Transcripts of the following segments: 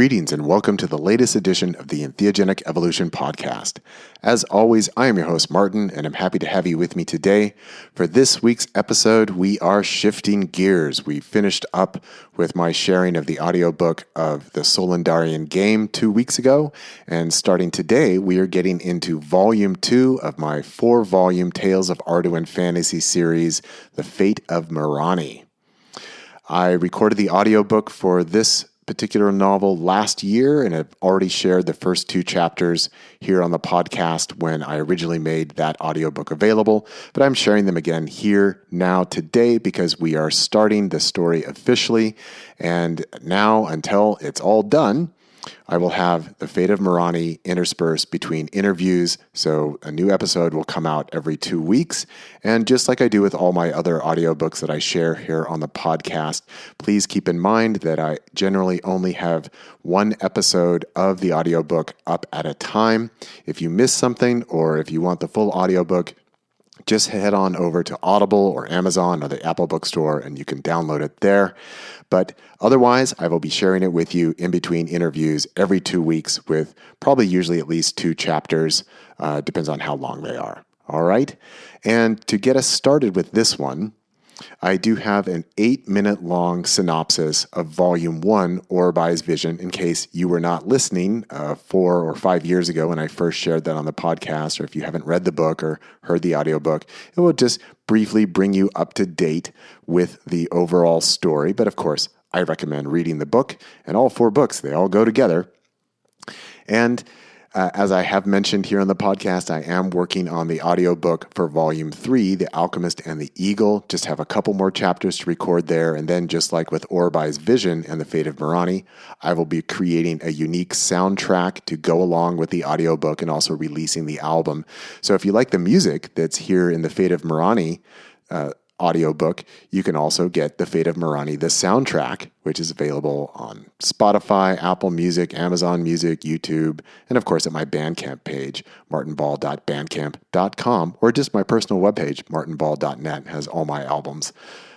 Greetings and welcome to the latest edition of the Entheogenic Evolution Podcast. As always, I am your host, Martin, and I'm happy to have you with me today. For this week's episode, we are shifting gears. We finished up with my sharing of the audiobook of the Solendarian game 2 weeks ago, and starting today, we are getting into Volume 2 of my 4-volume Tales of Arduin fantasy series, The Fate of Miraanni. I recorded the audiobook for this particular novel last year, and I've already shared the first 2 chapters here on the podcast when I originally made that audiobook available, but I'm sharing them again here now today because we are starting the story officially, and now until it's all done, I will have The Fate of Miraanni interspersed between interviews, so a new episode will come out every 2 weeks. And just like I do with all my other audiobooks that I share here on the podcast, please keep in mind that I generally only have 1 episode of the audiobook up at a time. If you miss something or if you want the full audiobook, just head on over to Audible or Amazon or the Apple Bookstore and you can download it there. But otherwise, I will be sharing it with you in between interviews every 2 weeks with probably usually at least 2 chapters. Depends on how long they are. All right. And to get us started with this one, I do have an 8-minute long synopsis of Volume 1, Orobai's Vision, in case you were not listening 4 or 5 years ago when I first shared that on the podcast, or if you haven't read the book or heard the audiobook, it will just briefly bring you up to date with the overall story. But of course, I recommend reading the book, and all 4 books, they all go together. And as I have mentioned here on the podcast, I am working on the audiobook for Volume 3, The Alchemist and the Eagle. Just have a couple more chapters to record there. And then just like with Orobai's Vision and The Fate of Miraanni, I will be creating a unique soundtrack to go along with the audiobook and also releasing the album. So if you like the music that's here in The Fate of Miraanni audiobook, you can also get The Fate of Miraanni, the soundtrack, which is available on Spotify, Apple Music, Amazon Music, YouTube, and of course at my Bandcamp page, martinball.bandcamp.com, or just my personal webpage, martinball.net, has all my albums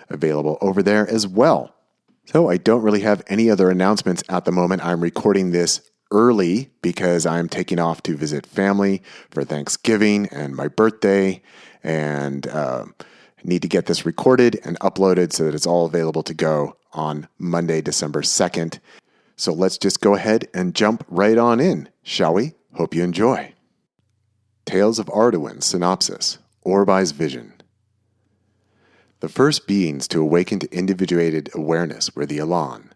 available over there as well. So I don't really have any other announcements at the moment. I'm recording this early because I'm taking off to visit family for Thanksgiving and my birthday, and need to get this recorded and uploaded so that it's all available to go on Monday, December 2nd. So let's just go ahead and jump right on in, shall we? Hope you enjoy. Tales of Arduin, Synopsis, Orobai's Vision. The first beings to awaken to individuated awareness were the Elan.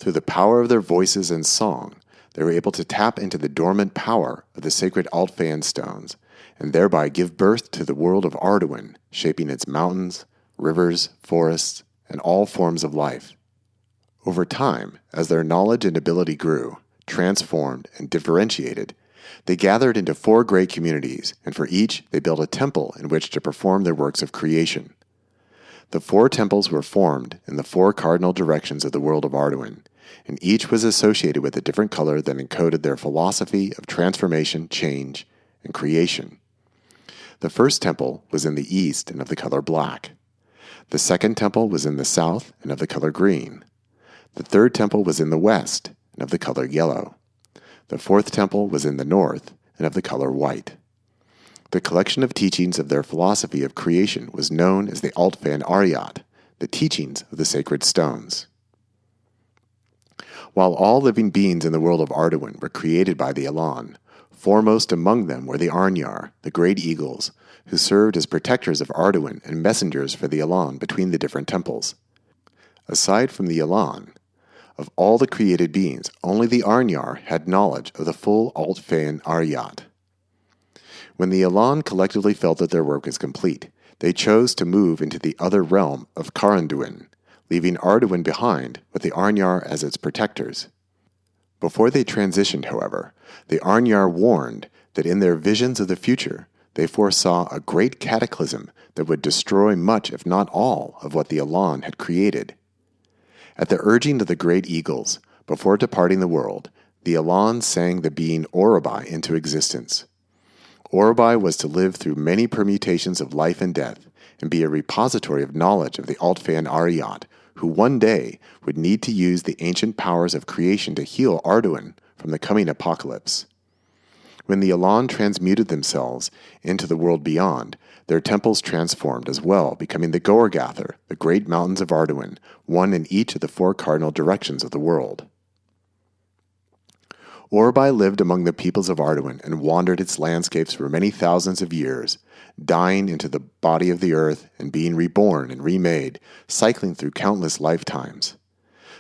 Through the power of their voices and song, they were able to tap into the dormant power of the sacred Altphaean stones, and thereby give birth to the world of Arduin, shaping its mountains, rivers, forests, and all forms of life. Over time, as their knowledge and ability grew, transformed, and differentiated, they gathered into 4 great communities, and for each they built a temple in which to perform their works of creation. The 4 temples were formed in the 4 cardinal directions of the world of Arduin, and each was associated with a different color that encoded their philosophy of transformation, change, and creation. The first temple was in the east and of the color black. The second temple was in the south and of the color green. The third temple was in the west and of the color yellow. The fourth temple was in the north and of the color white. The collection of teachings of their philosophy of creation was known as the Altphaean Aryat, the teachings of the sacred stones. While all living beings in the world of Arduin were created by the Elan, foremost among them were the Arnyar, the great eagles, who served as protectors of Arduin and messengers for the Elan between the different temples. Aside from the Elan, of all the created beings, only the Arnyar had knowledge of the full Altphaean Aryat. When the Elan collectively felt that their work was complete, they chose to move into the other realm of Caranduin, leaving Arduin behind with the Arnyar as its protectors. Before they transitioned, however, the Arnyar warned that in their visions of the future, they foresaw a great cataclysm that would destroy much, if not all, of what the Elan had created. At the urging of the great eagles, before departing the world, the Elan sang the being Orobai into existence. Orobai was to live through many permutations of life and death, and be a repository of knowledge of the Altphaean Aryat, who one day would need to use the ancient powers of creation to heal Arduin from the coming apocalypse. When the Elan transmuted themselves into the world beyond, their temples transformed as well, becoming the Gorgather, the great mountains of Arduin, one in each of the 4 cardinal directions of the world. Orobai lived among the peoples of Arduin and wandered its landscapes for many thousands of years, dying into the body of the earth and being reborn and remade, cycling through countless lifetimes.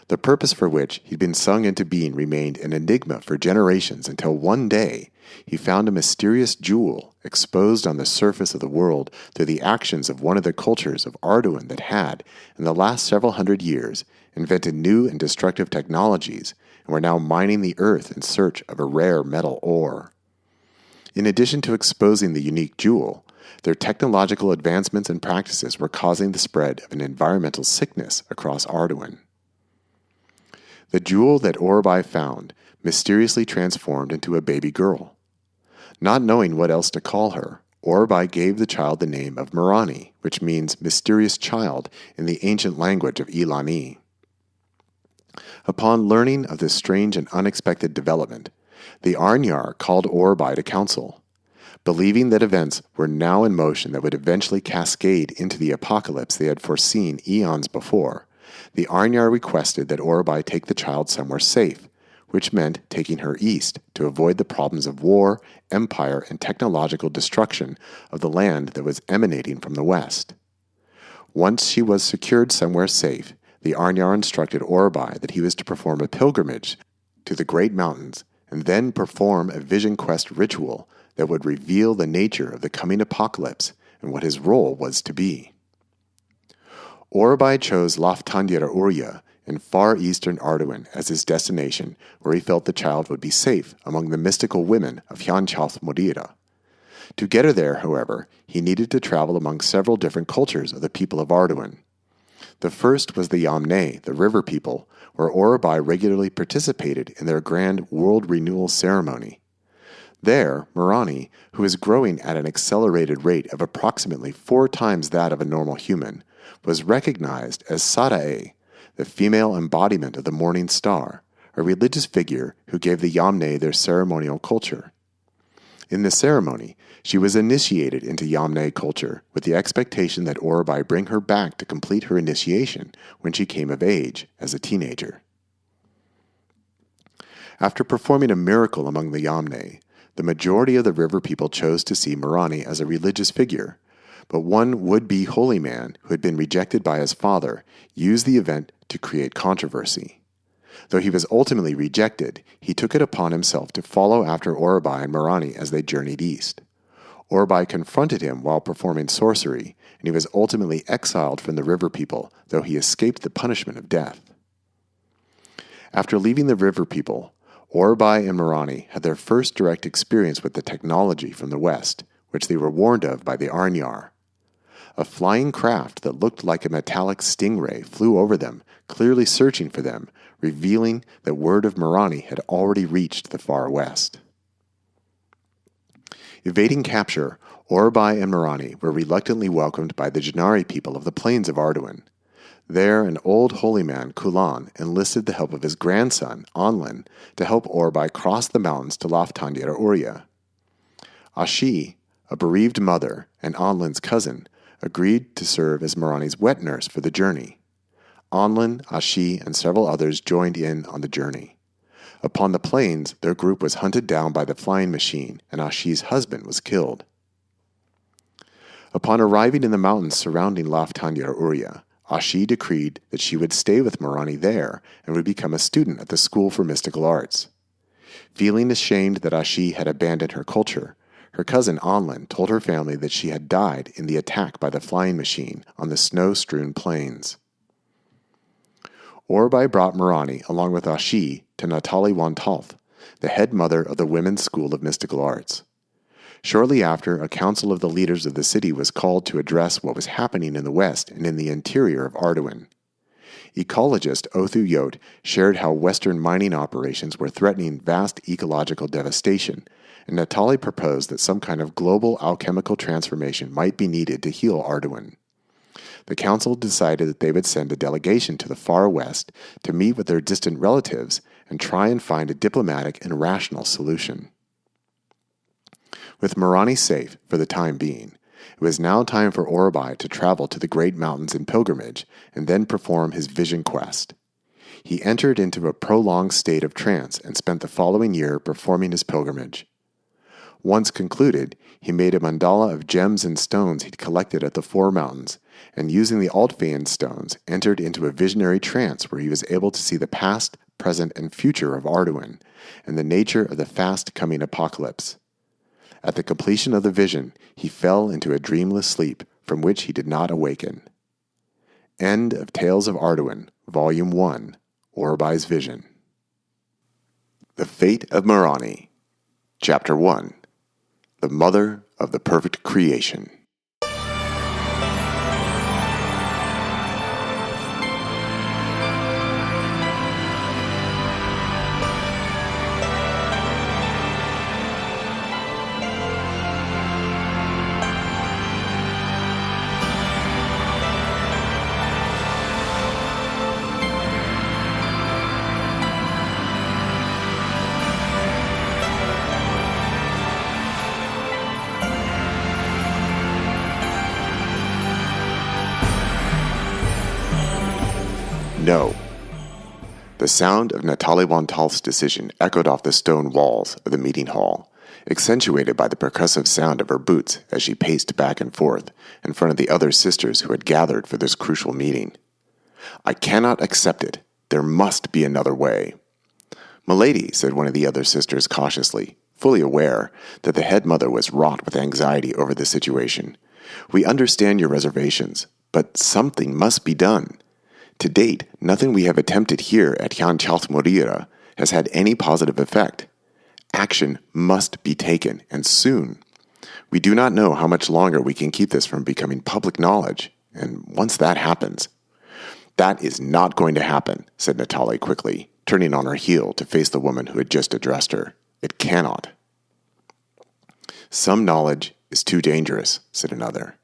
The purpose for which he'd been sung into being remained an enigma for generations until one day he found a mysterious jewel exposed on the surface of the world through the actions of one of the cultures of Arduin that had, in the last several hundred years, invented new and destructive technologies and were now mining the earth in search of a rare metal ore. In addition to exposing the unique jewel, their technological advancements and practices were causing the spread of an environmental sickness across Arduin. The jewel that Orobai found mysteriously transformed into a baby girl. Not knowing what else to call her, Orobai gave the child the name of Miraanni, which means mysterious child in the ancient language of Ilani. Upon learning of this strange and unexpected development, the Arnyar called Orobai to council. Believing that events were now in motion that would eventually cascade into the apocalypse they had foreseen eons before, the Arnyar requested that Orobai take the child somewhere safe, which meant taking her east to avoid the problems of war, empire, and technological destruction of the land that was emanating from the west. Once she was secured somewhere safe, the Arnyar instructed Orobai that he was to perform a pilgrimage to the great mountains and then perform a vision quest ritual that would reveal the nature of the coming apocalypse and what his role was to be. Orobai chose Laftandyra Urya in far eastern Arduin as his destination, where he felt the child would be safe among the mystical women of Hyanchath Modira. To get her there, however, he needed to travel among several different cultures of the people of Arduin. The first was the Yamne, the river people, where Orobai regularly participated in their grand world renewal ceremony. There, Miraanni, who is growing at an accelerated rate of approximately 4 times that of a normal human, was recognized as Sadae, the female embodiment of the morning star, a religious figure who gave the Yamne their ceremonial culture. In the ceremony, she was initiated into Yamne culture with the expectation that Orobai bring her back to complete her initiation when she came of age as a teenager. After performing a miracle among the Yamne, the majority of the river people chose to see Miraanni as a religious figure, but one would-be holy man who had been rejected by his father used the event to create controversy. Though he was ultimately rejected, he took it upon himself to follow after Orobai and Miraanni as they journeyed east. Orobai confronted him while performing sorcery, and he was ultimately exiled from the river people, though he escaped the punishment of death. After leaving the river people, Orobai and Miraanni had their first direct experience with the technology from the west, which they were warned of by the Arnyar. A flying craft that looked like a metallic stingray flew over them, clearly searching for them, revealing that word of Miraanni had already reached the far west. Evading capture, Orobai and Miraanni were reluctantly welcomed by the Janari people of the plains of Arduin. There, an old holy man, Kulan, enlisted the help of his grandson, Anlin, to help Orobai cross the mountains to Laftandyra Urya. Ashi, a bereaved mother, and Anlin's cousin, agreed to serve as Miraanni's wet nurse for the journey. Anlin, Ashi, and several others joined in on the journey. Upon the plains, their group was hunted down by the flying machine, and Ashi's husband was killed. Upon arriving in the mountains surrounding Laftandyra Urya, Ashi decreed that she would stay with Miraanni there and would become a student at the School for Mystical Arts. Feeling ashamed that Ashi had abandoned her culture, her cousin Anlin told her family that she had died in the attack by the flying machine on the snow-strewn plains. Orobai brought Miraanni along with Ashi to Natali Wantalth, the head mother of the Women's School of Mystical Arts. Shortly after, a council of the leaders of the city was called to address what was happening in the west and in the interior of Arduin. Ecologist Othu Yot shared how Western mining operations were threatening vast ecological devastation, and Natali proposed that some kind of global alchemical transformation might be needed to heal Arduin. the council decided that they would send a delegation to the far west to meet with their distant relatives and try and find a diplomatic and rational solution. With Miraanni safe for the time being, it was now time for Orobai to travel to the great mountains in pilgrimage and then perform his vision quest. He entered into a prolonged state of trance and spent the following year performing his pilgrimage. Once concluded, he made a mandala of gems and stones he'd collected at the Four Mountains, and using the Altfean stones, entered into a visionary trance where he was able to see the past, present, and future of Arduin, and the nature of the fast-coming apocalypse. At the completion of the vision, he fell into a dreamless sleep from which he did not awaken. End of Tales of Arduin, Volume 1, Orobai's Vision. The Fate of Miraanni, Chapter 1, The Mother of the Perfect Creation. No. The sound of Natalie von Talf's decision echoed off the stone walls of the meeting hall, accentuated by the percussive sound of her boots as she paced back and forth in front of the other sisters who had gathered for this crucial meeting. I cannot accept it. There must be another way. "Milady," said one of the other sisters cautiously, fully aware that the head mother was wrought with anxiety over the situation. "We understand your reservations, but something must be done. To date, nothing we have attempted here at Jan Chaltmorira has had any positive effect. Action must be taken, and soon. We do not know how much longer we can keep this from becoming public knowledge, and once that happens—" "That is not going to happen," said Natalie quickly, turning on her heel to face the woman who had just addressed her. "It cannot." "Some knowledge is too dangerous," said another.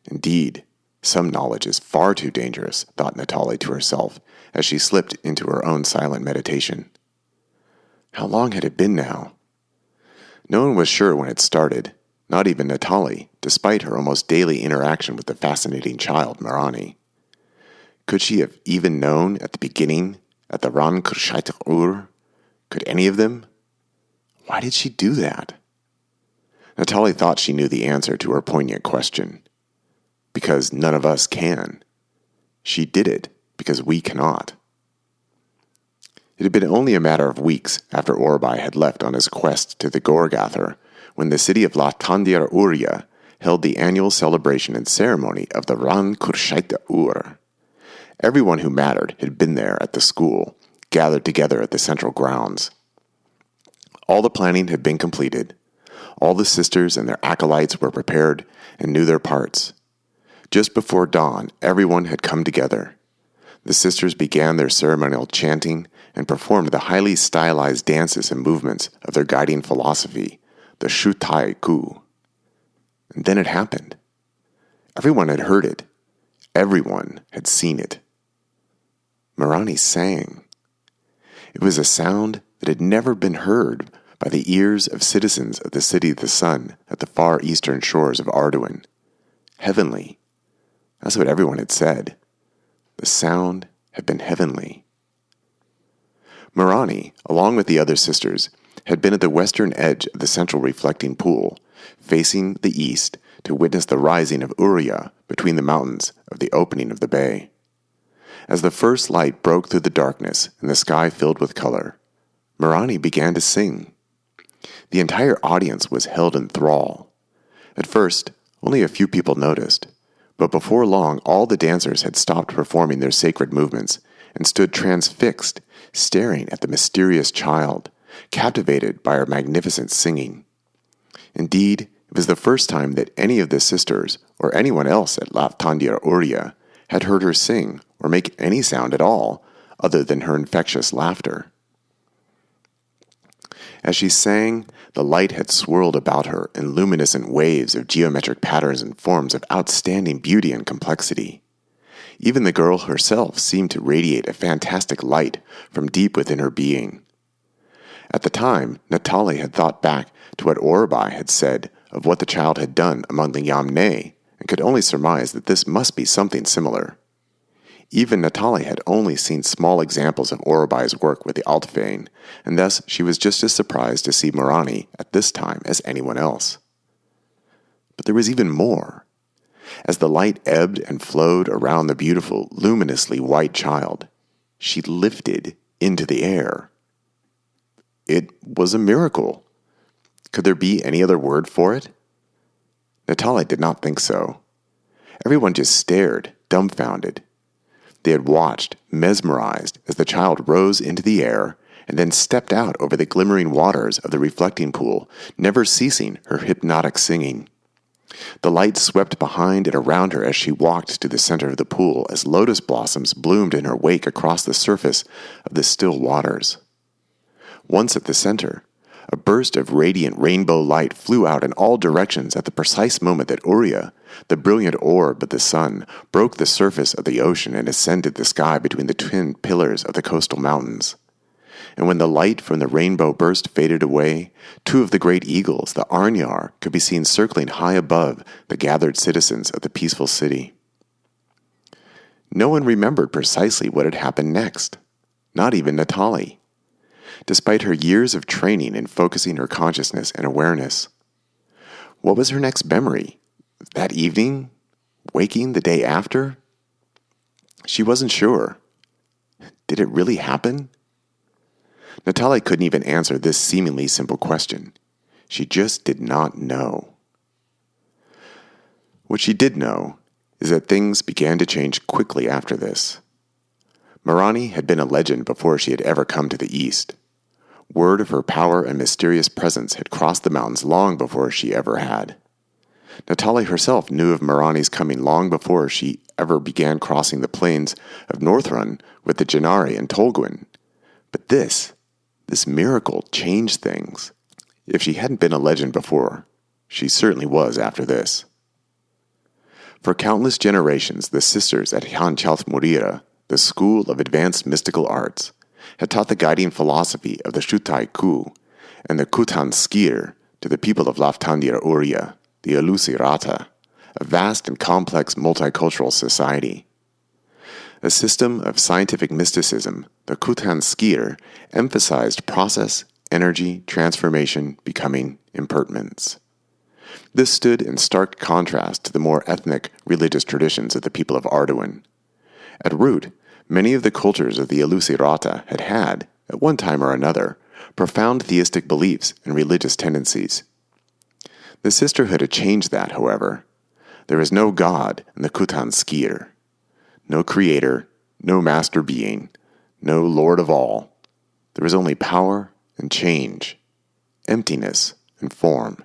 Indeed, some knowledge is far too dangerous, thought Natalie to herself, as she slipped into her own silent meditation. How long had it been now? No one was sure when it started, not even Natalie, despite her almost daily interaction with the fascinating child, Miraanni. Could she have even known at the beginning, at the Ran Kurshait Ur? Could any of them? Why did she do that? Natalie thought she knew the answer to her poignant question. Because none of us can. She did it because we cannot. It had been only a matter of weeks after Orobai had left on his quest to the Gorgather when the city of Lattandir Uria held the annual celebration and ceremony of the Ran Kurshait Ur. Everyone who mattered had been there at the school, gathered together at the central grounds. All the planning had been completed. All the sisters and their acolytes were prepared and knew their parts. Just before dawn, everyone had come together. The sisters began their ceremonial chanting and performed the highly stylized dances and movements of their guiding philosophy, the Shutai Ku. And then it happened. Everyone had heard it. Everyone had seen it. Miraanni sang. It was a sound that had never been heard by the ears of citizens of the City of the Sun at the far eastern shores of Arduin. Heavenly. That's what everyone had said. The sound had been heavenly. Miraanni, along with the other sisters, had been at the western edge of the central reflecting pool, facing the east to witness the rising of Uria between the mountains of the opening of the bay. As the first light broke through the darkness and the sky filled with color, Miraanni began to sing. The entire audience was held in thrall. At first, only a few people noticed. But before long, all the dancers had stopped performing their sacred movements and stood transfixed, staring at the mysterious child, captivated by her magnificent singing. Indeed, it was the first time that any of the sisters or anyone else at Lattandir Uria had heard her sing or make any sound at all other than her infectious laughter. As she sang, the light had swirled about her in luminescent waves of geometric patterns and forms of outstanding beauty and complexity. Even the girl herself seemed to radiate a fantastic light from deep within her being. At the time, Natali had thought back to what Orobai had said of what the child had done among the Yamne, and could only surmise that this must be something similar. Even Natali had only seen small examples of Orobai's work with the Altfane, and thus she was just as surprised to see Miraanni at this time as anyone else. But there was even more. As the light ebbed and flowed around the beautiful, luminously white child, she lifted into the air. It was a miracle. Could there be any other word for it? Natali did not think so. Everyone just stared, dumbfounded. They had watched, mesmerized, as the child rose into the air and then stepped out over the glimmering waters of the reflecting pool, never ceasing her hypnotic singing. The light swept behind and around her as she walked to the center of the pool as lotus blossoms bloomed in her wake across the surface of the still waters. Once at the center, a burst of radiant rainbow light flew out in all directions at the precise moment that Urya, the brilliant orb of the sun, broke the surface of the ocean and ascended the sky between the twin pillars of the coastal mountains. And when the light from the rainbow burst faded away, two of the great eagles, the Arnyar, could be seen circling high above the gathered citizens of the peaceful city. No one remembered precisely what had happened next, not even Natali. Despite her years of training in focusing her consciousness and awareness. What was her next memory? That evening? Waking the day after? She wasn't sure. Did it really happen? Natali couldn't even answer this seemingly simple question. She just did not know. What she did know is that things began to change quickly after this. Miraanni had been a legend before she had ever come to the east. Word of her power and mysterious presence had crossed the mountains long before she ever had. Natali herself knew of Miraanni's coming long before she ever began crossing the plains of Northrun with the Janari and Tolgwyn. But this miracle changed things. If she hadn't been a legend before, she certainly was after this. For countless generations, the sisters at Hanchalth-Murira, the School of Advanced Mystical Arts, had taught the guiding philosophy of the Shutai Ku and the Kutan Skir to the people of Laftandir Urya, the Alusi Rata, a vast and complex multicultural society. A system of scientific mysticism, the Kutan Skir emphasized process, energy, transformation, becoming, impermanence. This stood in stark contrast to the more ethnic, religious traditions of the people of Ardawan. At root, many of the cultures of the Alusi Rata had, at one time or another, profound theistic beliefs and religious tendencies. The sisterhood had changed that, however. There is no God in the Kutan Skir, no creator, no master being, no Lord of all. There is only power and change, emptiness and form.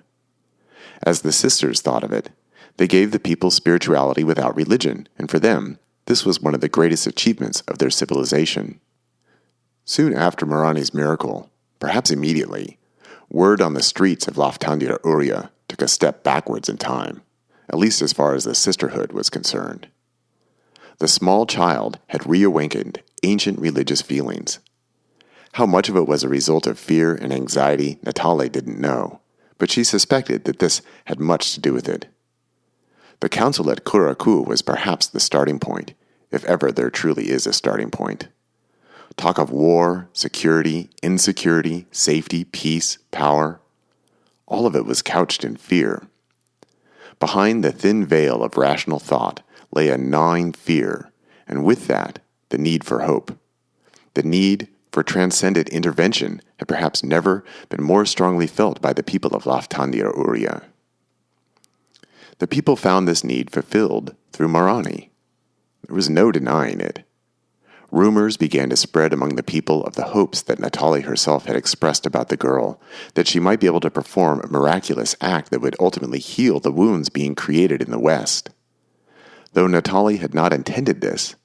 As the sisters thought of it, they gave the people spirituality without religion, and for them, this was one of the greatest achievements of their civilization. Soon after Miraanni's miracle, perhaps immediately, word on the streets of Laftandir Urya took a step backwards in time, at least as far as the sisterhood was concerned. The small child had reawakened ancient religious feelings. How much of it was a result of fear and anxiety, Natali didn't know, but she suspected that this had much to do with it. The council at Kuraku was perhaps the starting point, if ever there truly is a starting point. Talk of war, security, insecurity, safety, peace, power, all of it was couched in fear. Behind the thin veil of rational thought lay a gnawing fear, and with that, the need for hope. The need for transcendent intervention had perhaps never been more strongly felt by the people of Laftandir Urya. The people found this need fulfilled through Miraanni. There was no denying it. Rumors began to spread among the people of the hopes that Natali herself had expressed about the girl, that she might be able to perform a miraculous act that would ultimately heal the wounds being created in the West. Though Natali had not intended this,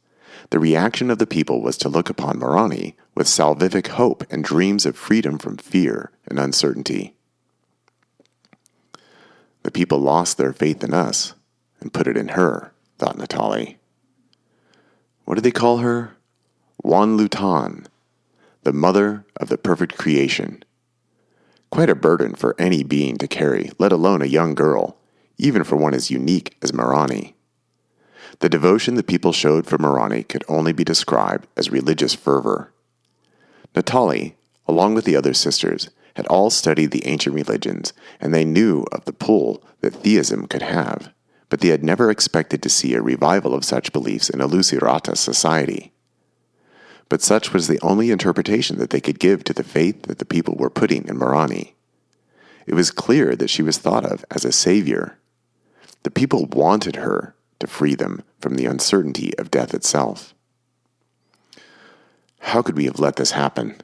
the reaction of the people was to look upon Miraanni with salvific hope and dreams of freedom from fear and uncertainty. The people lost their faith in us and put it in her, thought Natali. What did they call her? Wan Lutan, the mother of the perfect creation. Quite a burden for any being to carry, let alone a young girl, even for one as unique as Miraanni. The devotion the people showed for Miraanni could only be described as religious fervor. Natali, along with the other sisters, had all studied the ancient religions, and they knew of the pull that theism could have, but they had never expected to see a revival of such beliefs in Ulusi-Rata society. But such was the only interpretation that they could give to the faith that the people were putting in Miraanni. It was clear that she was thought of as a savior. The people wanted her to free them from the uncertainty of death itself. How could we have let this happen?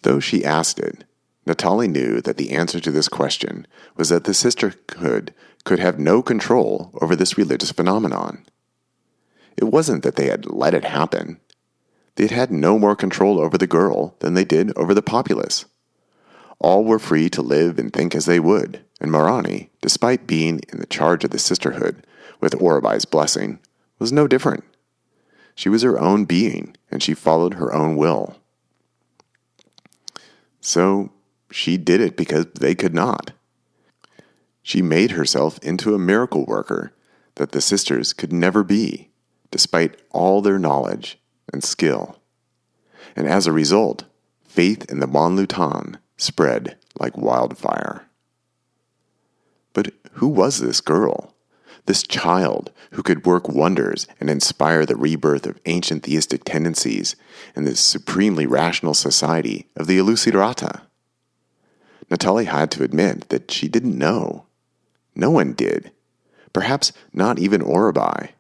Though she asked it, Natali knew that the answer to this question was that the sisterhood could have no control over this religious phenomenon. It wasn't that they had let it happen. They had no more control over the girl than they did over the populace. All were free to live and think as they would, and Miraanni, despite being in the charge of the sisterhood, with Orobai's blessing, was no different. She was her own being, and she followed her own will. So she did it because they could not. She made herself into a miracle worker that the sisters could never be, despite all their knowledge and skill. And as a result, faith in the Wan Lutan spread like wildfire. But who was this girl? This child who could work wonders and inspire the rebirth of ancient theistic tendencies in this supremely rational society of the Ulusi-Rata? Natali had to admit that she didn't know. No one did. Perhaps not even Orobai.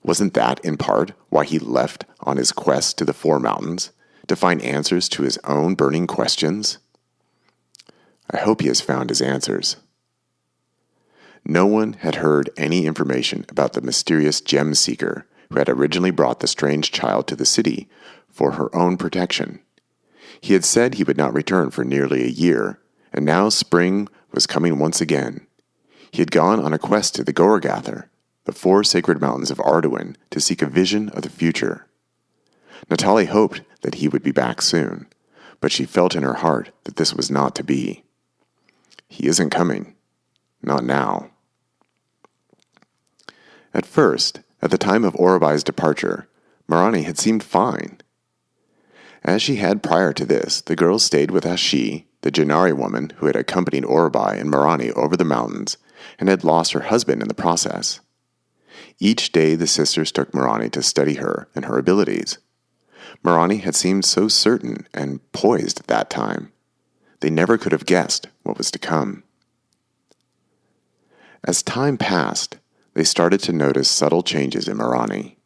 Wasn't that, in part, why he left on his quest to the Four Mountains, to find answers to his own burning questions? I hope he has found his answers. No one had heard any information about the mysterious gem seeker who had originally brought the strange child to the city for her own protection. He had said he would not return for nearly a year, and now spring was coming once again. He had gone on a quest to the Gorgather, the four sacred mountains of Arduin, to seek a vision of the future. Natali hoped that he would be back soon, but she felt in her heart that this was not to be. He isn't coming. Not now. At first, at the time of Orobai's departure, Miraanni had seemed fine. As she had prior to this, the girls stayed with Ashi, the Janari woman who had accompanied Orobai and Miraanni over the mountains and had lost her husband in the process. Each day the sisters took Miraanni to study her and her abilities. Miraanni had seemed so certain and poised at that time. They never could have guessed what was to come. As time passed, they started to notice subtle changes in Miraanni.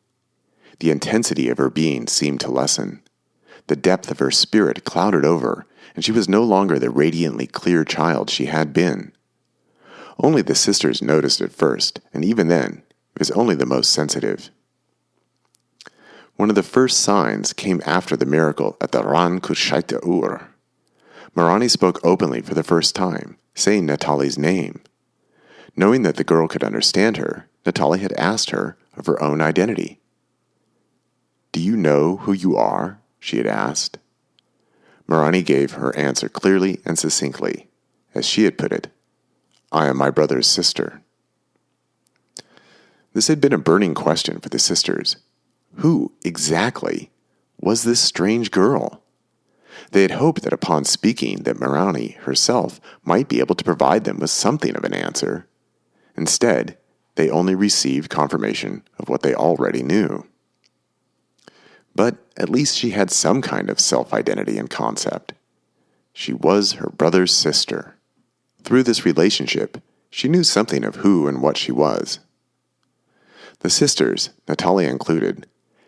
The intensity of her being seemed to lessen. The depth of her spirit clouded over, and she was no longer the radiantly clear child she had been. Only the sisters noticed at first, and even then, it was only the most sensitive. One of the first signs came after the miracle at the Ran Kushaita Ur. Miraanni spoke openly for the first time, saying Natali's name. Knowing that the girl could understand her, Natali had asked her of her own identity. "Do you know who you are?" she had asked. Miraanni gave her answer clearly and succinctly. As she had put it, "I am my brother's sister." This had been a burning question for the sisters. Who, exactly, was this strange girl? They had hoped that upon speaking that Miraanni herself might be able to provide them with something of an answer. Instead, they only received confirmation of what they already knew. But at least she had some kind of self-identity and concept. She was her brother's sister. Through this relationship, she knew something of who and what she was. The sisters, Natali included,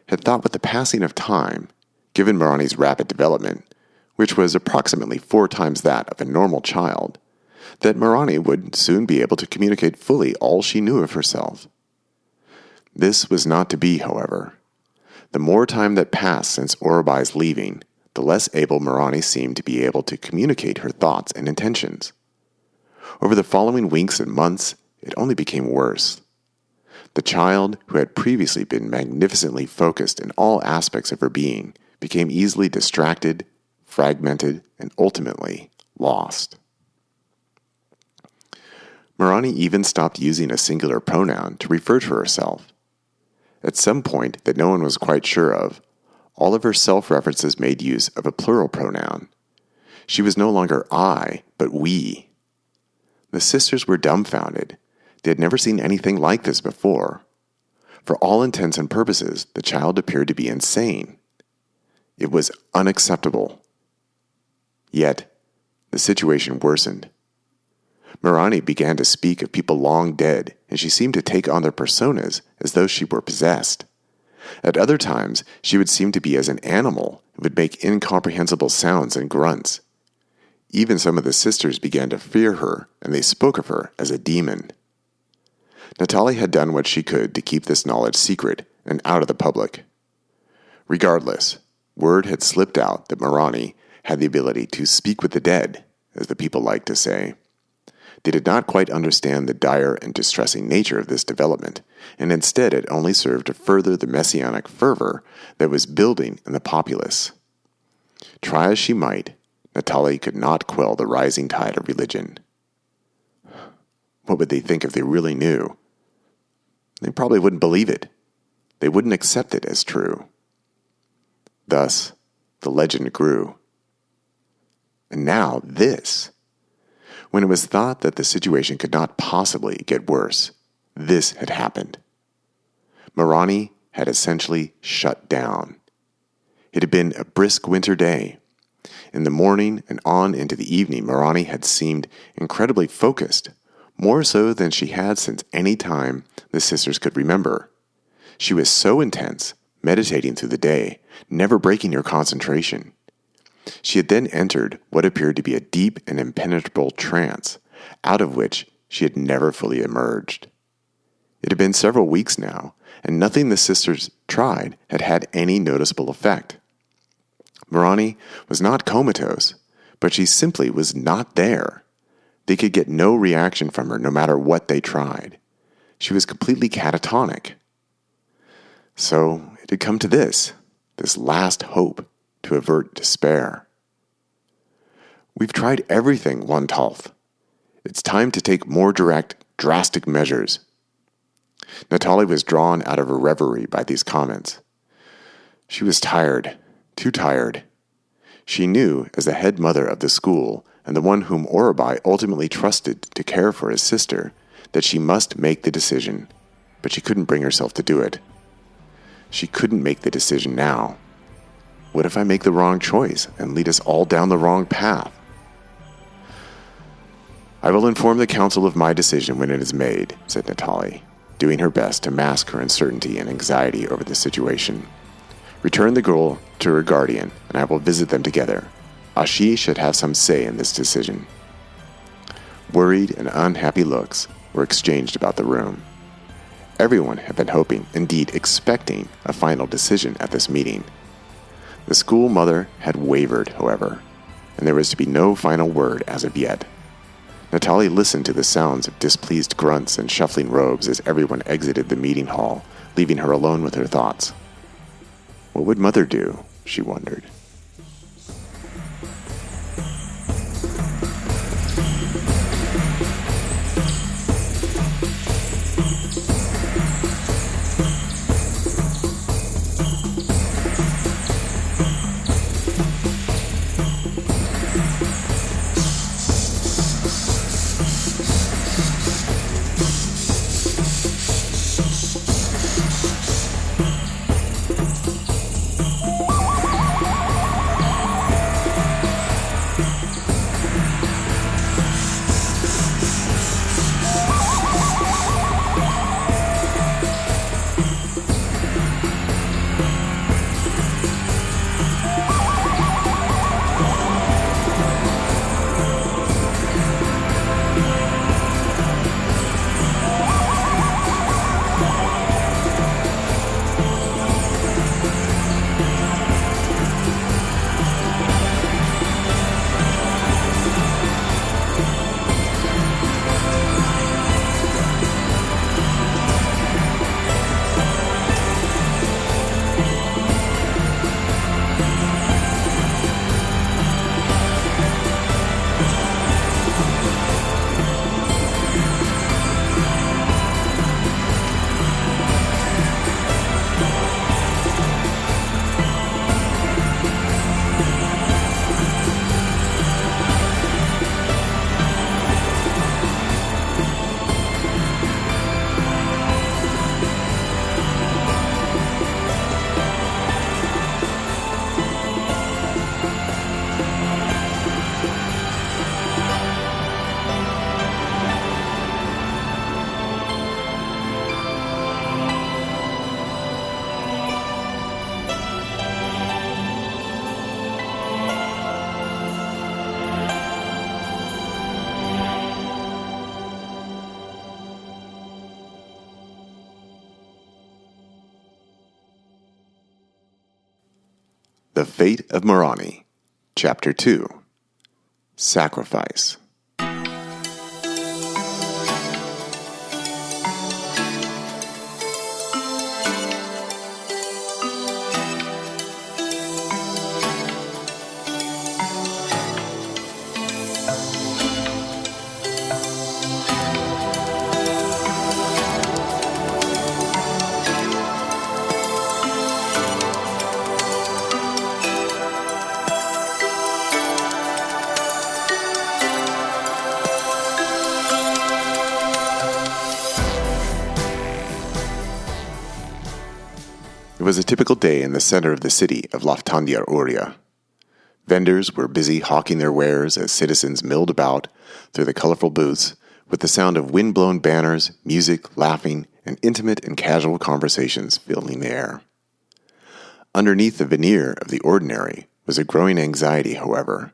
had thought with the passing of time, given Miraanni's rapid development, which was approximately 4 times that of a normal child, that Miraanni would soon be able to communicate fully all she knew of herself. This was not to be, however. The more time that passed since Orobai's leaving, the less able Miraanni seemed to be able to communicate her thoughts and intentions. Over the following weeks and months, it only became worse. The child, who had previously been magnificently focused in all aspects of her being, became easily distracted, fragmented, and ultimately lost. Miraanni even stopped using a singular pronoun to refer to herself. At some point that no one was quite sure of, all of her self-references made use of a plural pronoun. She was no longer I, but we. The sisters were dumbfounded. They had never seen anything like this before. For all intents and purposes, the child appeared to be insane. It was unacceptable. Yet, the situation worsened. Miraanni began to speak of people long dead, and she seemed to take on their personas as though she were possessed. At other times, she would seem to be as an animal and would make incomprehensible sounds and grunts. Even some of the sisters began to fear her, and they spoke of her as a demon. Natalie had done what she could to keep this knowledge secret and out of the public. Regardless, word had slipped out that Miraanni had the ability to speak with the dead, as the people liked to say. They did not quite understand the dire and distressing nature of this development, and instead it only served to further the messianic fervor that was building in the populace. Try as she might, Natalie could not quell the rising tide of religion. What would they think if they really knew? They probably wouldn't believe it. They wouldn't accept it as true. Thus, the legend grew. And now this. When it was thought that the situation could not possibly get worse, this had happened. Miraanni had essentially shut down. It had been a brisk winter day. In the morning and on into the evening, Miraanni had seemed incredibly focused, more so than she had since any time the sisters could remember. She was so intense, meditating through the day, never breaking her concentration. She had then entered what appeared to be a deep and impenetrable trance, out of which she had never fully emerged. It had been several weeks now, and nothing the sisters tried had had any noticeable effect. Miraanni was not comatose, but she simply was not there. They could get no reaction from her no matter what they tried. She was completely catatonic. So it had come to this last hope to avert despair. We've tried everything, one Talth. It's time to take more direct, drastic measures. Natalie was drawn out of her reverie by these comments. She was tired, too tired. She knew, as the head mother of the school and the one whom Orobai ultimately trusted to care for his sister, that she must make the decision, but she couldn't bring herself to do it. She couldn't make the decision now. What if I make the wrong choice and lead us all down the wrong path? I will inform the council of my decision when it is made, said Natalie, doing her best to mask her uncertainty and anxiety over the situation. Return the girl to her guardian, and I will visit them together. Ashi should have some say in this decision. Worried and unhappy looks were exchanged about the room. Everyone had been hoping, indeed expecting, a final decision at this meeting. The school mother had wavered, however, and there was to be no final word as of yet. Natalie listened to the sounds of displeased grunts and shuffling robes as everyone exited the meeting hall, leaving her alone with her thoughts. What would Mother do? She wondered. The Fate of Miraanni, Chapter 2, Sacrifice. It was a typical day in the center of the city of Laftandia. Vendors were busy hawking their wares as citizens milled about through the colorful booths with the sound of wind-blown banners, music, laughing, and intimate and casual conversations filling the air. Underneath the veneer of the ordinary was a growing anxiety, however.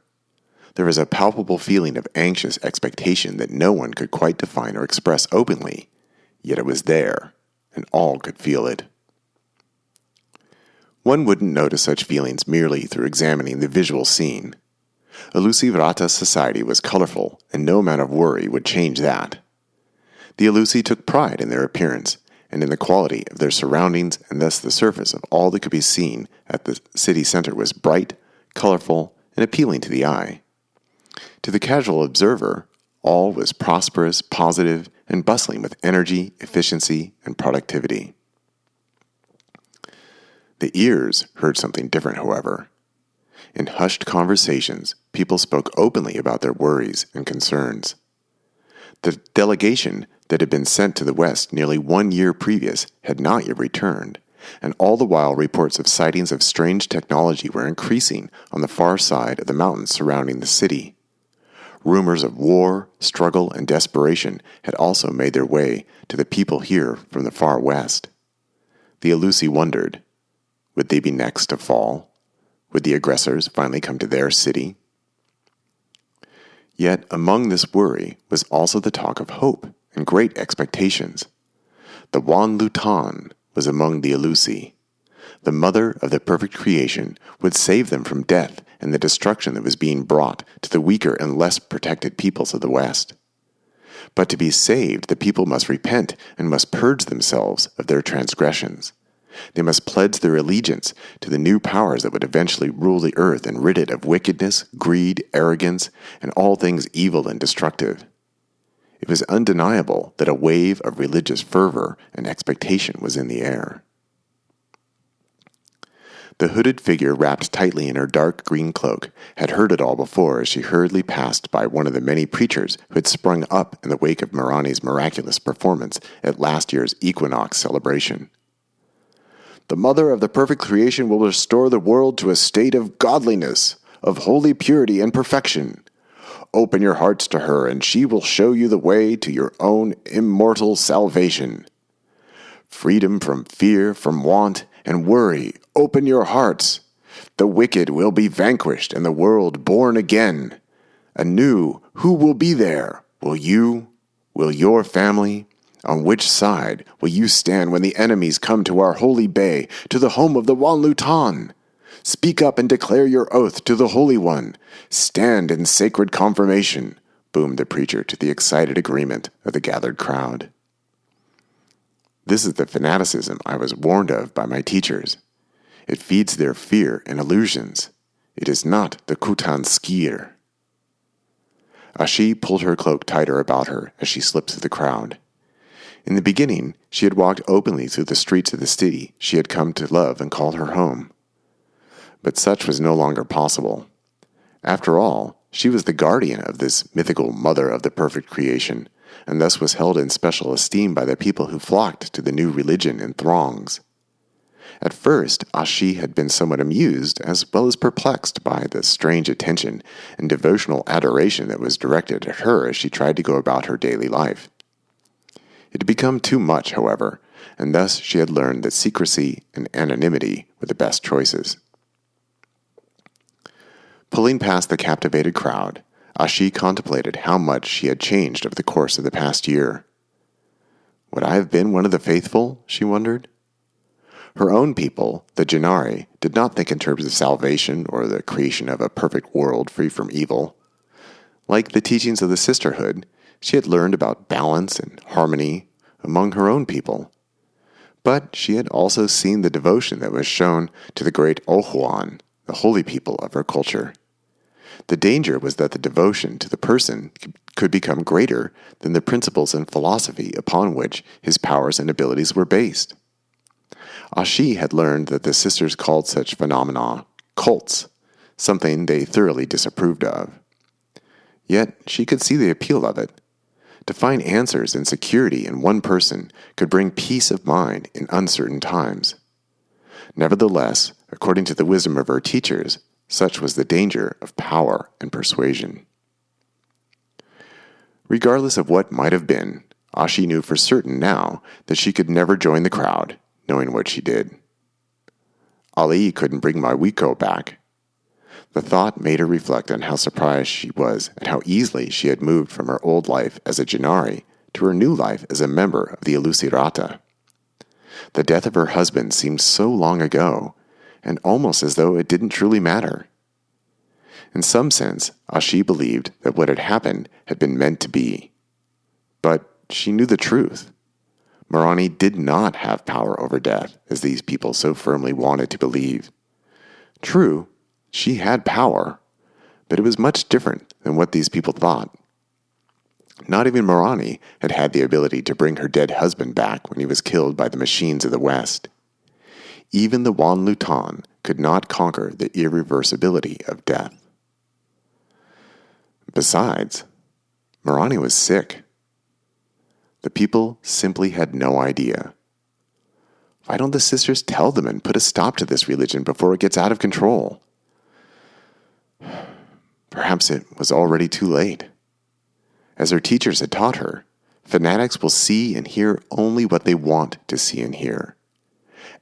There was a palpable feeling of anxious expectation that no one could quite define or express openly, yet it was there, and all could feel it. One wouldn't notice such feelings merely through examining the visual scene. Elusi Vrata's society was colorful, and no amount of worry would change that. The Elusi took pride in their appearance, and in the quality of their surroundings, and thus the surface of all that could be seen at the city center was bright, colorful, and appealing to the eye. To the casual observer, all was prosperous, positive, and bustling with energy, efficiency, and productivity. The ears heard something different, however. In hushed conversations, people spoke openly about their worries and concerns. The delegation that had been sent to the West nearly 1 year previous had not yet returned, and all the while reports of sightings of strange technology were increasing on the far side of the mountains surrounding the city. Rumors of war, struggle, and desperation had also made their way to the people here from the far west. The Elusi wondered, would they be next to fall? Would the aggressors finally come to their city? Yet among this worry was also the talk of hope and great expectations. The Wan Lutan was among the Elusi. The mother of the perfect creation would save them from death and the destruction that was being brought to the weaker and less protected peoples of the West. But to be saved, the people must repent and must purge themselves of their transgressions. They must pledge their allegiance to the new powers that would eventually rule the earth and rid it of wickedness, greed, arrogance, and all things evil and destructive. It was undeniable that a wave of religious fervor and expectation was in the air. The hooded figure wrapped tightly in her dark green cloak had heard it all before as she hurriedly passed by one of the many preachers who had sprung up in the wake of Miraanni's miraculous performance at last year's equinox celebration. The mother of the perfect creation will restore the world to a state of godliness, of holy purity and perfection. Open your hearts to her, and she will show you the way to your own immortal salvation. Freedom from fear, from want, and worry. Open your hearts. The wicked will be vanquished, and the world born again. Anew, who will be there? Will you? Will your family? On which side will you stand when the enemies come to our holy bay, to the home of the Wan Lutan? Speak up and declare your oath to the Holy One. Stand in sacred confirmation, boomed the preacher to the excited agreement of the gathered crowd. This is the fanaticism I was warned of by my teachers. It feeds their fear and illusions. It is not the Kutan skier. Ashi pulled her cloak tighter about her as she slipped through the crowd. In the beginning, she had walked openly through the streets of the city she had come to love and call her home. But such was no longer possible. After all, she was the guardian of this mythical mother of the perfect creation, and thus was held in special esteem by the people who flocked to the new religion in throngs. At first, Ashi had been somewhat amused as well as perplexed by the strange attention and devotional adoration that was directed at her as she tried to go about her daily life. It had become too much, however, and thus she had learned that secrecy and anonymity were the best choices. Pulling past the captivated crowd, Ashi contemplated how much she had changed over the course of the past year. Would I have been one of the faithful? She wondered. Her own people, the Janari, did not think in terms of salvation or the creation of a perfect world free from evil. Like the teachings of the sisterhood, she had learned about balance and harmony among her own people. But she had also seen the devotion that was shown to the great Ohuan, the holy people of her culture. The danger was that the devotion to the person could become greater than the principles and philosophy upon which his powers and abilities were based. Ashi had learned that the sisters called such phenomena cults, something they thoroughly disapproved of. Yet she could see the appeal of it. To find answers and security in one person could bring peace of mind in uncertain times. Nevertheless, according to the wisdom of her teachers, such was the danger of power and persuasion. Regardless of what might have been, Ashi knew for certain now that she could never join the crowd, knowing what she did. Ali couldn't bring my Wiko back. The thought made her reflect on how surprised she was at how easily she had moved from her old life as a Janari to her new life as a member of the Elusirata. The death of her husband seemed so long ago, and almost as though it didn't truly matter. In some sense, Ashi believed that what had happened had been meant to be. But she knew the truth. Miraanni did not have power over death, as these people so firmly wanted to believe. True, she had power, but it was much different than what these people thought. Not even Miraanni had had the ability to bring her dead husband back when he was killed by the machines of the West. Even the Wan Lutan could not conquer the irreversibility of death. Besides, Miraanni was sick. The people simply had no idea. Why don't the sisters tell them and put a stop to this religion before it gets out of control? Perhaps it was already too late. As her teachers had taught her, fanatics will see and hear only what they want to see and hear.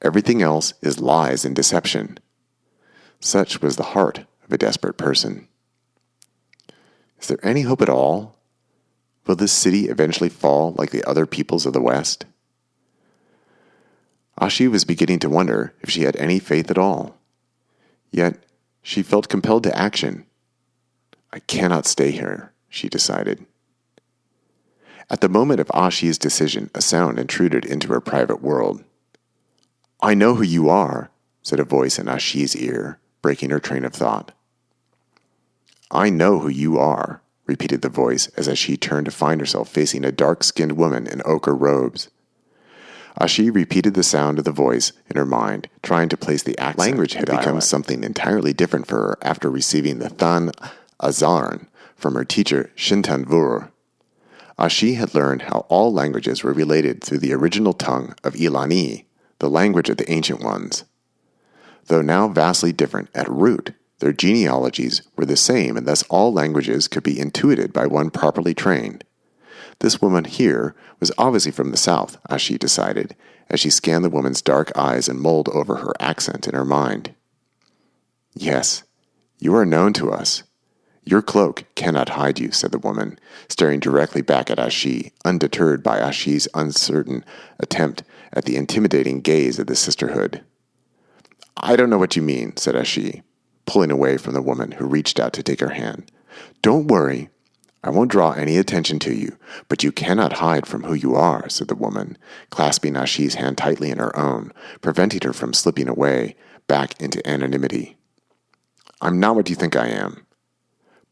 Everything else is lies and deception. Such was the heart of a desperate person. Is there any hope at all? Will this city eventually fall like the other peoples of the West? Ashi was beginning to wonder if she had any faith at all. Yet, she felt compelled to action. I cannot stay here, she decided. At the moment of Ashi's decision, a sound intruded into her private world. I know who you are, said a voice in Ashi's ear, breaking her train of thought. I know who you are, repeated the voice as Ashi turned to find herself facing a dark-skinned woman in ochre robes. Ashi repeated the sound of the voice in her mind, trying to place the accent. Language had become something entirely different for her after receiving the Than Azarn from her teacher Shintanvur. Ashi had learned how all languages were related through the original tongue of Ilani, the language of the ancient ones. Though now vastly different at root, their genealogies were the same, and thus all languages could be intuited by one properly trained. This woman here was obviously from the south, Ashi decided, as she scanned the woman's dark eyes and mulled over her accent in her mind. Yes, you are known to us. Your cloak cannot hide you, said the woman, staring directly back at Ashi, undeterred by Ashi's uncertain attempt at the intimidating gaze of the sisterhood. I don't know what you mean, said Ashi, pulling away from the woman who reached out to take her hand. Don't worry. I won't draw any attention to you, but you cannot hide from who you are, said the woman, clasping Ashi's hand tightly in her own, preventing her from slipping away back into anonymity. I'm not what you think I am.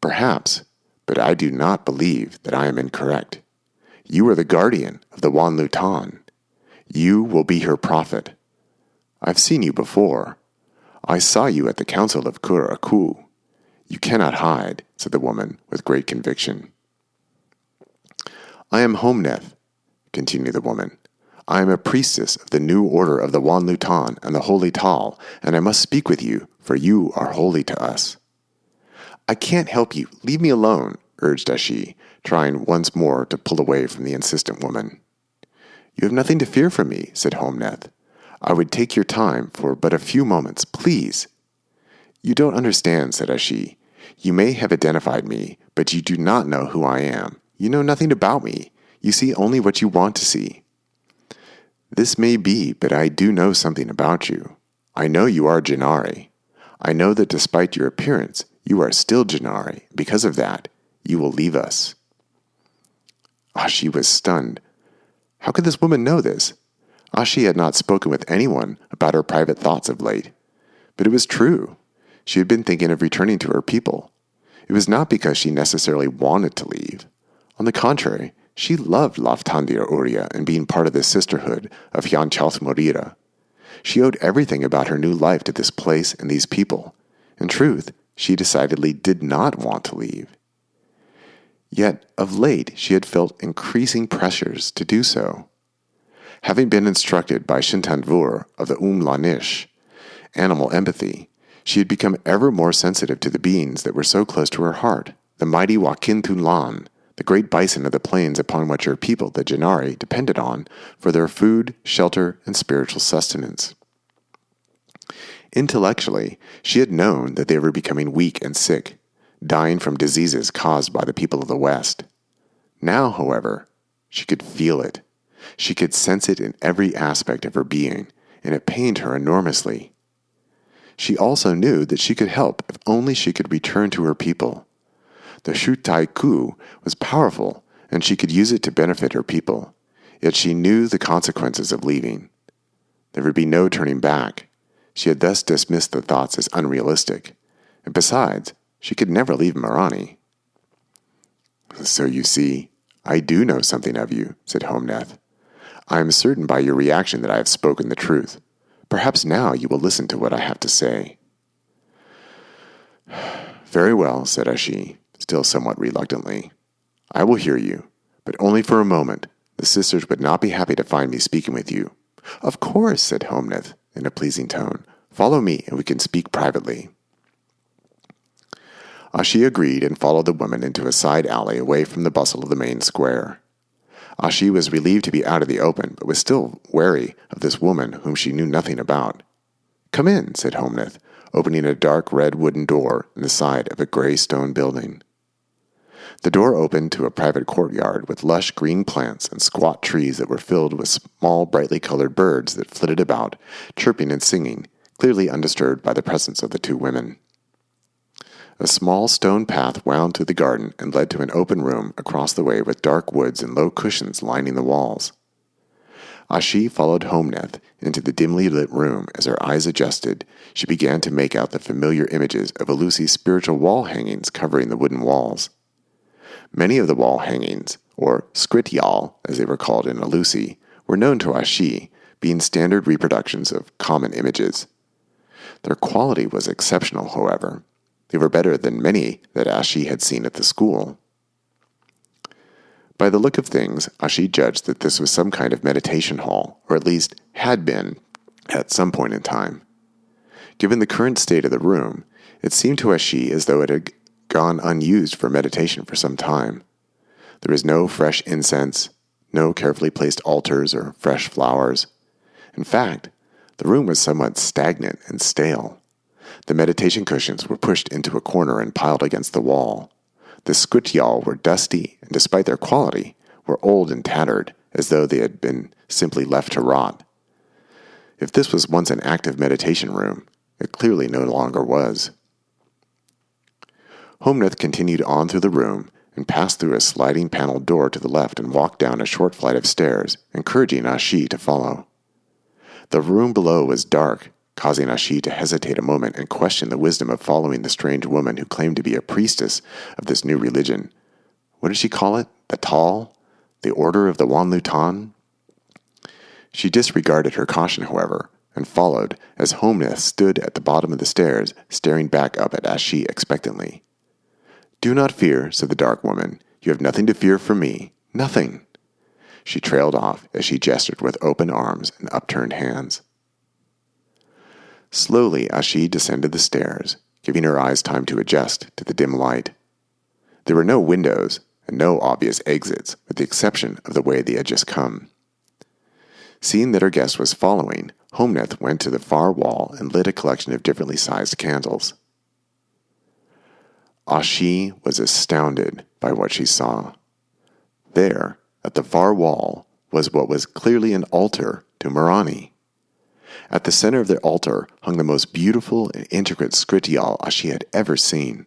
Perhaps, but I do not believe that I am incorrect. You are the guardian of the Wan Lutan. You will be her prophet. I've seen you before. I saw you at the council of Kuraku. You cannot hide, said the woman with great conviction. I am Homneth, continued the woman. I am a priestess of the new order of the Wan Lutan and the Holy Tal, and I must speak with you, for you are holy to us. I can't help you. Leave me alone, urged Ashi, trying once more to pull away from the insistent woman. You have nothing to fear from me, said Homneth. I would take your time for but a few moments, please. You don't understand, said Ashi. You may have identified me, but you do not know who I am. You know nothing about me. You see only what you want to see. This may be, but I do know something about you. I know you are Gennari. I know that despite your appearance, you are still Gennari. Because of that, you will leave us." Ashi was stunned. How could this woman know this? Ashi had not spoken with anyone about her private thoughts of late. But it was true. She had been thinking of returning to her people. It was not because she necessarily wanted to leave. On the contrary, she loved Laftandir Uria and being part of the sisterhood of Hyan Chalt Morira. She owed everything about her new life to this place and these people. In truth, she decidedly did not want to leave. Yet, of late, she had felt increasing pressures to do so. Having been instructed by Shintanvur of the Lanish, animal empathy, she had become ever more sensitive to the beings that were so close to her heart, the mighty Wakintunlan, the great bison of the plains upon which her people, the Gennari, depended on for their food, shelter, and spiritual sustenance. Intellectually, she had known that they were becoming weak and sick, dying from diseases caused by the people of the West. Now, however, she could feel it. She could sense it in every aspect of her being, and it pained her enormously. She also knew that she could help if only she could return to her people. The Shutai Ku was powerful, and she could use it to benefit her people, yet she knew the consequences of leaving. There would be no turning back. She had thus dismissed the thoughts as unrealistic, and besides, she could never leave Miraanni. "So you see, I do know something of you," said Homneth. "I am certain by your reaction that I have spoken the truth. Perhaps now you will listen to what I have to say." "Very well," said Ashi, still somewhat reluctantly. "I will hear you, but only for a moment. The sisters would not be happy to find me speaking with you." "Of course," said Homneth in a pleasing tone. "Follow me, and we can speak privately." Ashi agreed and followed the woman into a side alley away from the bustle of the main square. Ashi was relieved to be out of the open, but was still wary of this woman whom she knew nothing about. "Come in," said Homneth, opening a dark red wooden door in the side of a gray stone building. The door opened to a private courtyard with lush green plants and squat trees that were filled with small, brightly colored birds that flitted about, chirping and singing, clearly undisturbed by the presence of the two women. A small stone path wound through the garden and led to an open room across the way with dark woods and low cushions lining the walls. Ashi followed Homneth into the dimly lit room. As her eyes adjusted, she began to make out the familiar images of Alusi's spiritual wall hangings covering the wooden walls. Many of the wall hangings, or skrityal as they were called in Alusi, were known to Ashi, being standard reproductions of common images. Their quality was exceptional, however. They were better than many that Ashi had seen at the school. By the look of things, Ashi judged that this was some kind of meditation hall, or at least had been at some point in time. Given the current state of the room, it seemed to Ashi as though it had gone unused for meditation for some time. There was no fresh incense, no carefully placed altars or fresh flowers. In fact, the room was somewhat stagnant and stale. The meditation cushions were pushed into a corner and piled against the wall. The skrityal were dusty, and despite their quality, were old and tattered, as though they had been simply left to rot. If this was once an active meditation room, it clearly no longer was. Homneth continued on through the room and passed through a sliding paneled door to the left and walked down a short flight of stairs, encouraging Ashi to follow. The room below was dark, causing Ashi to hesitate a moment and question the wisdom of following the strange woman who claimed to be a priestess of this new religion. What did she call it? The Tal? The Order of the Wanlutan? She disregarded her caution, however, and followed as Homneth stood at the bottom of the stairs, staring back up at Ashi expectantly. "Do not fear," said the dark woman. "You have nothing to fear from me. Nothing." She trailed off as she gestured with open arms and upturned hands. Slowly, Ashi descended the stairs, giving her eyes time to adjust to the dim light. There were no windows and no obvious exits, with the exception of the way they had just come. Seeing that her guest was following, Homneth went to the far wall and lit a collection of differently sized candles. Ashi was astounded by what she saw. There, at the far wall, was what was clearly an altar to Miraanni. At the center of the altar hung the most beautiful and intricate skritial Ashi had ever seen.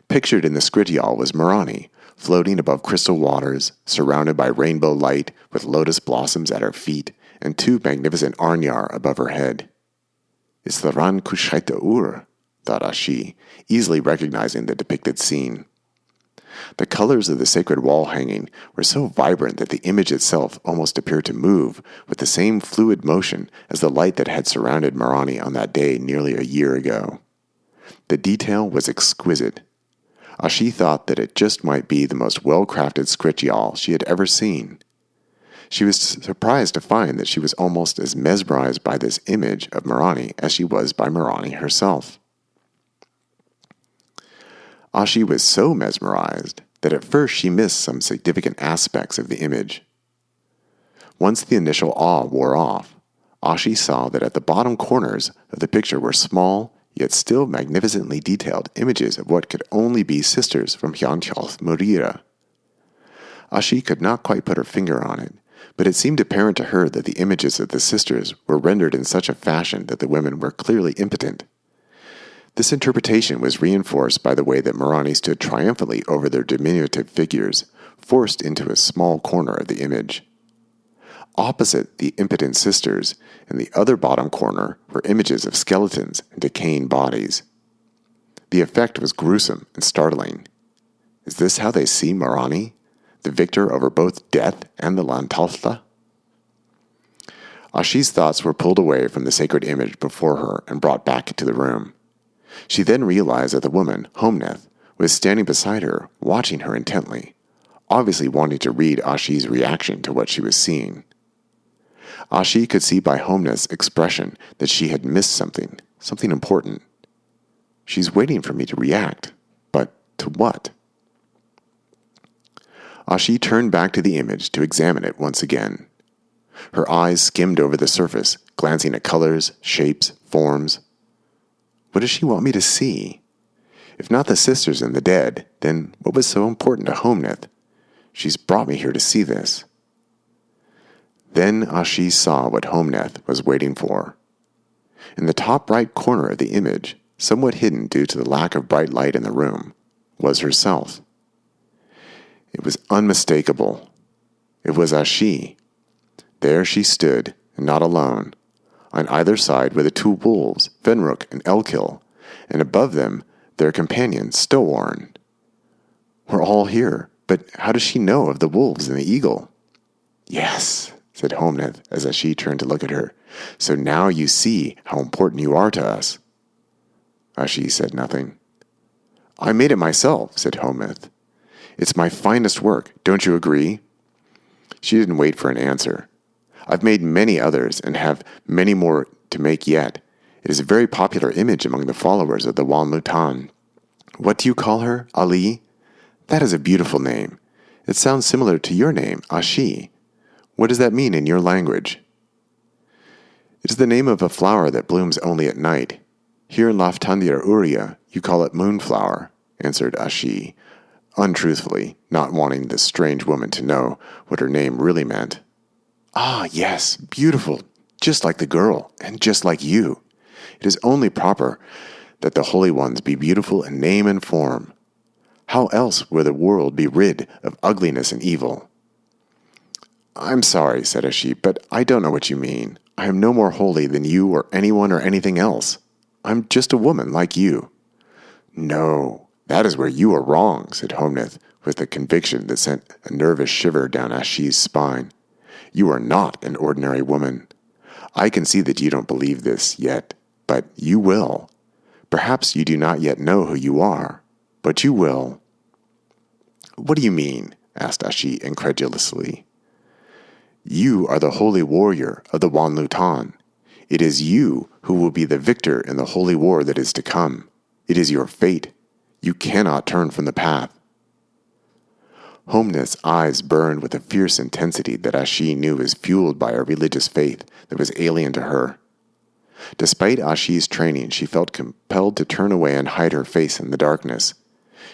Pictured in the skritial was Miraanni, floating above crystal waters, surrounded by rainbow light with lotus blossoms at her feet and two magnificent arnyar above her head. It's the Ran Kushaita Ur, thought Ashi, easily recognizing the depicted scene. The colors of the sacred wall hanging were so vibrant that the image itself almost appeared to move with the same fluid motion as the light that had surrounded Miraanni on that day nearly a year ago. The detail was exquisite. Ashi thought that it just might be the most well-crafted skritial she had ever seen. She was surprised to find that she was almost as mesmerized by this image of Miraanni as she was by Miraanni herself. Ashi was so mesmerized that at first she missed some significant aspects of the image. Once the initial awe wore off, Ashi saw that at the bottom corners of the picture were small, yet still magnificently detailed images of what could only be sisters from Hyantjalth Murira. Ashi could not quite put her finger on it, but it seemed apparent to her that the images of the sisters were rendered in such a fashion that the women were clearly impotent. This interpretation was reinforced by the way that Miraanni stood triumphantly over their diminutive figures, forced into a small corner of the image. Opposite the impotent sisters, in the other bottom corner, were images of skeletons and decaying bodies. The effect was gruesome and startling. Is this how they see Miraanni, the victor over both death and the Lantaltha? Ashi's thoughts were pulled away from the sacred image before her and brought back into the room. She then realized that the woman, Homneth, was standing beside her, watching her intently, obviously wanting to read Ashi's reaction to what she was seeing. Ashi could see by Homneth's expression that she had missed something important. She's waiting for me to react, but to what? Ashi turned back to the image to examine it once again. Her eyes skimmed over the surface, glancing at colors, shapes, forms. What does she want me to see? If not the sisters and the dead, then what was so important to Homneth? She's brought me here to see this. Then Ashi saw what Homneth was waiting for. In the top right corner of the image, somewhat hidden due to the lack of bright light in the room, was herself. It was unmistakable. It was Ashi. There she stood, and not alone. On either side were the two wolves, Venruk and Elkil, and above them their companion, Stowarn. We're all here, but how does she know of the wolves and the eagle? Yes, said Homneth as Ashi turned to look at her. So now you see how important you are to us. Ashi said nothing. I made it myself, said Homneth. It's my finest work, don't you agree? She didn't wait for an answer. I've made many others and have many more to make yet. It is a very popular image among the followers of the Wanlutan. What do you call her, Ali? That is a beautiful name. It sounds similar to your name, Ashi. What does that mean in your language? It is the name of a flower that blooms only at night. Here in Laftandir Uria, you call it moonflower, answered Ashi, untruthfully, not wanting this strange woman to know what her name really meant. Ah, yes, beautiful, just like the girl, and just like you. It is only proper that the holy ones be beautiful in name and form. How else will the world be rid of ugliness and evil? I'm sorry, said Ashi, but I don't know what you mean. I am no more holy than you or anyone or anything else. I'm just a woman like you. No, that is where you are wrong, said Homneth, with a conviction that sent a nervous shiver down Ashi's spine. You are not an ordinary woman. I can see that you don't believe this yet, but you will. Perhaps you do not yet know who you are, but you will. What do you mean? Asked Ashi incredulously. You are the holy warrior of the Wanlutan. It is you who will be the victor in the holy war that is to come. It is your fate. You cannot turn from the path. Homneth's eyes burned with a fierce intensity that Ashi knew was fueled by a religious faith that was alien to her. Despite Ashi's training, she felt compelled to turn away and hide her face in the darkness.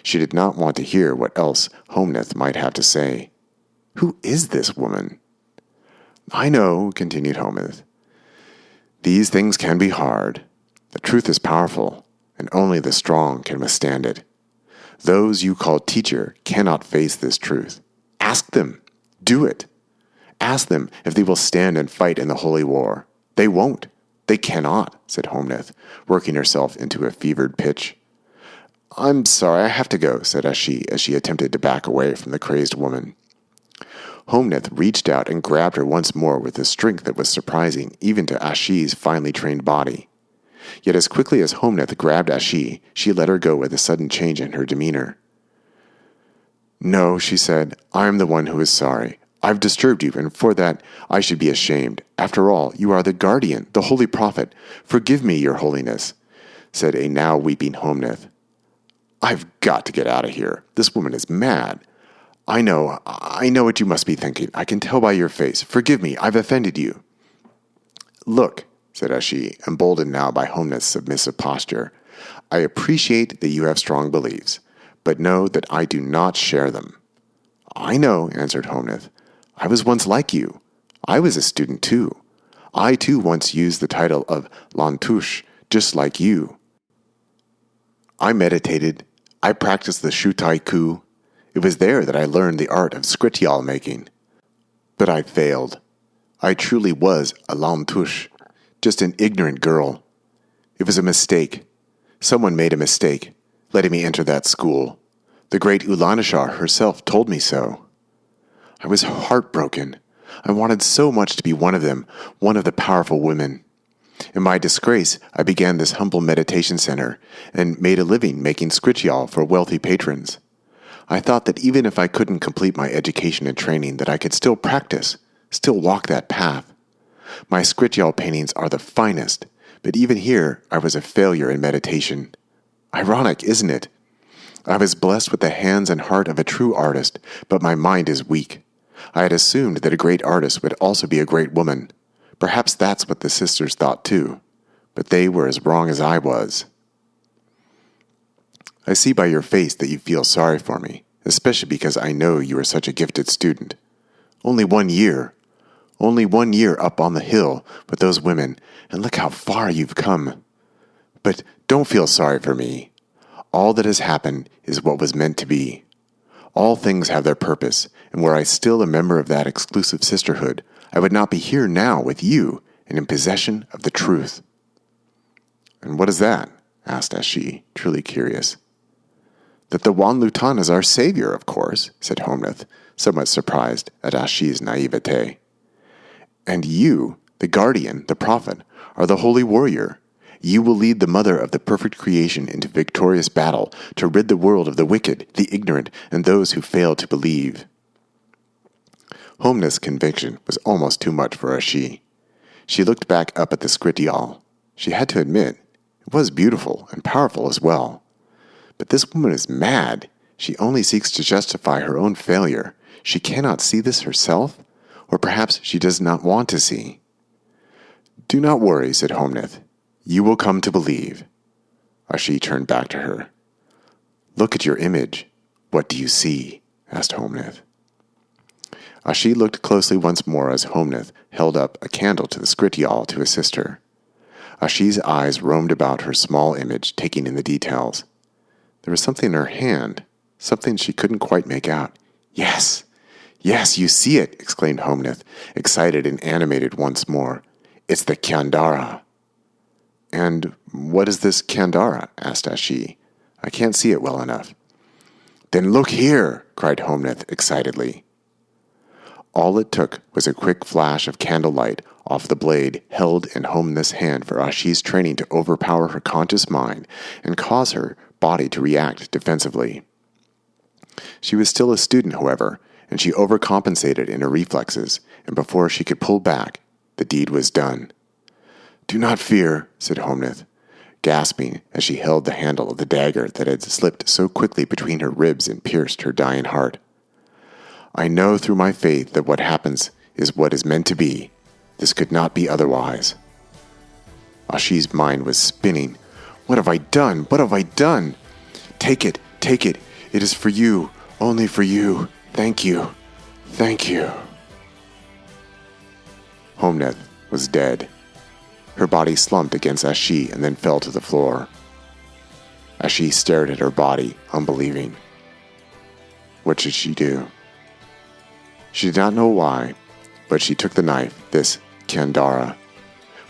She did not want to hear what else Homneth might have to say. Who is this woman? I know, continued Hometh. These things can be hard. The truth is powerful, and only the strong can withstand it. Those you call teacher cannot face this truth. Ask them. Do it. Ask them if they will stand and fight in the holy war. They won't. They cannot, said Homneth, working herself into a fevered pitch. I'm sorry, I have to go, said Ashi as she attempted to back away from the crazed woman. Homneth reached out and grabbed her once more with a strength that was surprising even to Ashi's finely trained body. Yet as quickly as Homneth grabbed Ashi, she let her go with a sudden change in her demeanor. No, she said, I am the one who is sorry. I've disturbed you, and for that I should be ashamed. After all, you are the guardian, the holy prophet. Forgive me, your holiness, said a now weeping Homneth. I've got to get out of here. This woman is mad. I know what you must be thinking. I can tell by your face. Forgive me, I've offended you. Look, said Ashi, emboldened now by Homneth's submissive posture, I appreciate that you have strong beliefs, but know that I do not share them. I know, answered Homneth. I was once like you. I was a student too. I too once used the title of Lantush, just like you. I meditated. I practiced the Shutai Ku. It was there that I learned the art of skrityal making. But I failed. I truly was a Lantush, just an ignorant girl. It was a mistake. Someone made a mistake, letting me enter that school. The great Ulanishar herself told me so. I was heartbroken. I wanted so much to be one of them, one of the powerful women. In my disgrace, I began this humble meditation center and made a living making skrityal for wealthy patrons. I thought that even if I couldn't complete my education and training, that I could still practice, still walk that path. My skrityal paintings are the finest, but even here I was a failure in meditation. Ironic, isn't it? I was blessed with the hands and heart of a true artist, but my mind is weak. I had assumed that a great artist would also be a great woman. Perhaps that's what the sisters thought too, but they were as wrong as I was. I see by your face that you feel sorry for me, especially because I know you are such a gifted student. Only 1 year up on the hill with those women, and look how far you've come. But don't feel sorry for me. All that has happened is what was meant to be. All things have their purpose, and were I still a member of that exclusive sisterhood, I would not be here now with you and in possession of the truth. And what is that? Asked Ashi, truly curious. That the Wan Lutan is our savior, of course, said Homneth, somewhat surprised at Ashi's naivete. And you, the guardian, the prophet, are the holy warrior. You will lead the mother of the perfect creation into victorious battle to rid the world of the wicked, the ignorant, and those who fail to believe. Homneth's conviction was almost too much for Ashi. She looked back up at the skrityal. She had to admit, it was beautiful and powerful as well. But this woman is mad. She only seeks to justify her own failure. She cannot see this herself, or perhaps she does not want to see. Do not worry, said Homneth. You will come to believe. Ashi turned back to her. Look at your image. What do you see? Asked Homneth. Ashi looked closely once more as Homneth held up a candle to the skrityal to assist her. Ashi's eyes roamed about her small image, taking in the details. There was something in her hand, something she couldn't quite make out. Yes, you see it, exclaimed Homneth, excited and animated once more. It's the Kandara. And what is this Kandara? Asked Ashi. I can't see it well enough. Then look here, cried Homneth excitedly. All it took was a quick flash of candlelight off the blade held in Homneth's hand for Ashi's training to overpower her conscious mind and cause her body to react defensively. She was still a student, however, and she overcompensated in her reflexes, and before she could pull back, the deed was done. Do not fear, said Homneth, gasping as she held the handle of the dagger that had slipped so quickly between her ribs and pierced her dying heart. I know through my faith that what happens is what is meant to be. This could not be otherwise. Ashi's mind was spinning. What have I done? What have I done? Take it. It is for you, only for you. Thank you. Homneth was dead. Her body slumped against Ashi and then fell to the floor. Ashi stared at her body, unbelieving. What should she do? She did not know why, but she took the knife, this Kandara.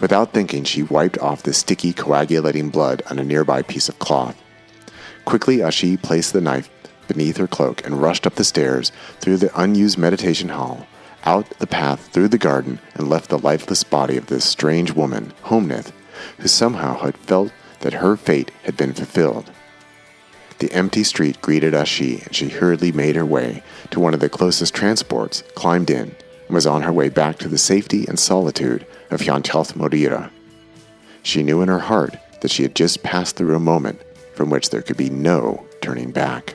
Without thinking, she wiped off the sticky, coagulating blood on a nearby piece of cloth. Quickly, Ashi placed the knife beneath her cloak and rushed up the stairs, through the unused meditation hall, out the path through the garden, and left the lifeless body of this strange woman, Homneth, who somehow had felt that her fate had been fulfilled. The empty street greeted Ashi, and she hurriedly made her way to one of the closest transports, climbed in, and was on her way back to the safety and solitude of Hyantalth Modira. She knew in her heart that she had just passed through a moment from which there could be no turning back.